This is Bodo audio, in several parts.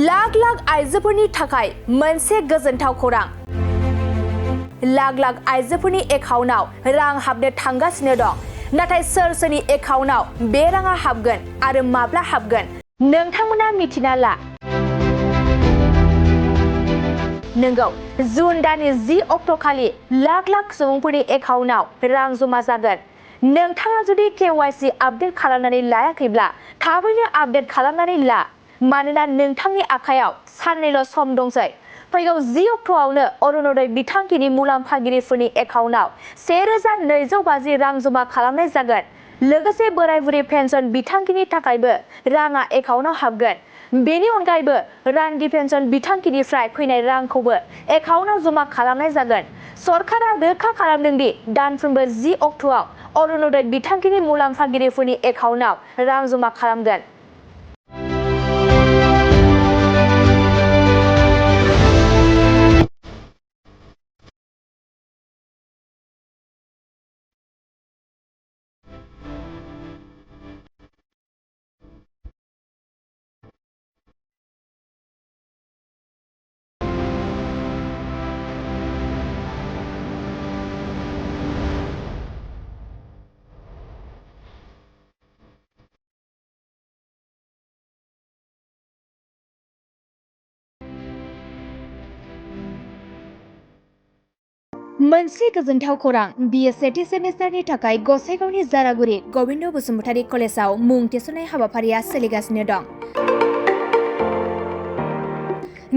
लाख लाख आइजोफोरनि थाखाय मोनसे गोजोनथाव खौरां। लाख लाख आइजोफोरनि एकाउन्टआव रां हाबनो थांगासिनो दं। नाथाय सोरनि एकाउन्टआव बे राङा हाबगोन आरो माब्ला हाबगोन नोंथांमोना मिथिना ला। नंगौ, जुन दाननि 10 अक्ट'खालि लाख लाख सुबुंफोरनि एकाउन्टआव रां जमा जागोन। नोंथाङा जुदि KYC आपडेट खालामनानै लायाखैब्ला थाबैनो आपडेट खालामनानै ला, मानोना नोंथांनि आखायाव साननैल' सम दंसै। फैगौ 10 अक्ट'आवनो ण'दय बिथांखिनि मुलाम्फागिरिफोरनि एकाउन्टआव 1250 रां जमा खालामनाय जागोन। लोगोसे बोराय बुरै पेन्सन बिथांखिनि थाखायबो राङा एकाउन्टआव हाबगोन। बेनि अनगायैबो रान्दि पेन्सन बिथांखिनिफ्राय फैनाय रांखौबो एकाउन्टआव जमा खालामनाय जागोन। सरकारा रोखा खालामदों दि दानफ्रोमबो 10 अक्ट'आव ण'दय बिथांखिनि मुलाम्फागिरिफोरनि एकाउन्टआव रां जमा खालामगोन। मोनसे गोजोनथाव खौरां, BA सेथि सेमिस्टारनि थाखाय गसाइगावनि जारागुरि गबिन्द बसुमतारी कलेजाव मुं थिसननाय हाबाफारिया सोलिगासिनो दं।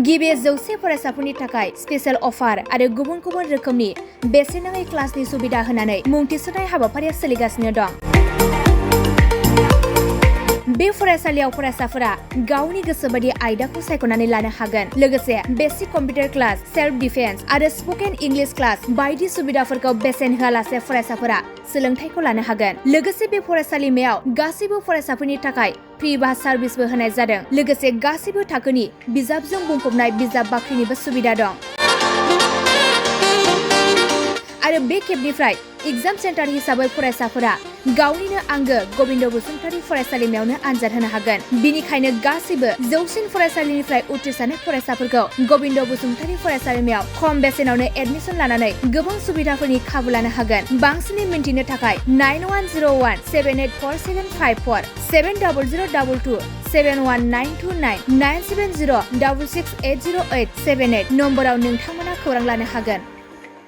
गिबि 100 फरायसाफोरनि थाखाय स्पेशेल अफार आरो गुबुन गुबुन रोखोमनि बेसेन नाङै क्लासनि सुबिदा होनानै मुं थिसननाय हाबाफारिया सोलिगासिनो दं। बे फरायसालियाव फरायसाफोरा गावनि गोसोबायदि आयदाखौ सायख'नानै लानो हागोन। लोगोसे basic computer class, self defence आरो स्पकेन इंलिश क्लास बायदि सुबिदाफोरखौ बेसेन होआलासे फरायसाफोरा सोलोंथाइखौ लानो हागोन। लोगोसे बे फरायसालिमायाव गासैबो फरायसाफोरनि थाखाय फ्रि बास सार्भिसबो होनाय जादों। लोगोसे गासैबो थाखोनि बिजाबजों बुंफबनाय बिजाब बाख्रिनिबो सुबिदा दं। आरो बे खेबनिफ्राय एग्जाम सेन्टार हिसाबै फरायसाफोरा गावनिनो आंगो गबिन्द बसुमतारी फरायसालिमायावनो आनजाद होनो हागोन। बिनिखायनो गासैबो जौसिन फरायसालिनिफ्राय उथ्रिसारनाय फरायसाफोरखौ गबिन्द बसुमतारी फरायसालिमायाव खम बेसेनावनो एडमिसन लानानै गोबां सुबिदाफोरनि खाबु लानो हागोन। बांसिनै मिन्थिनो थाखाय 9101 784754 70022 71929 970 66800878 नम्बराव नोंथांमोना खौरां लानो हागोन।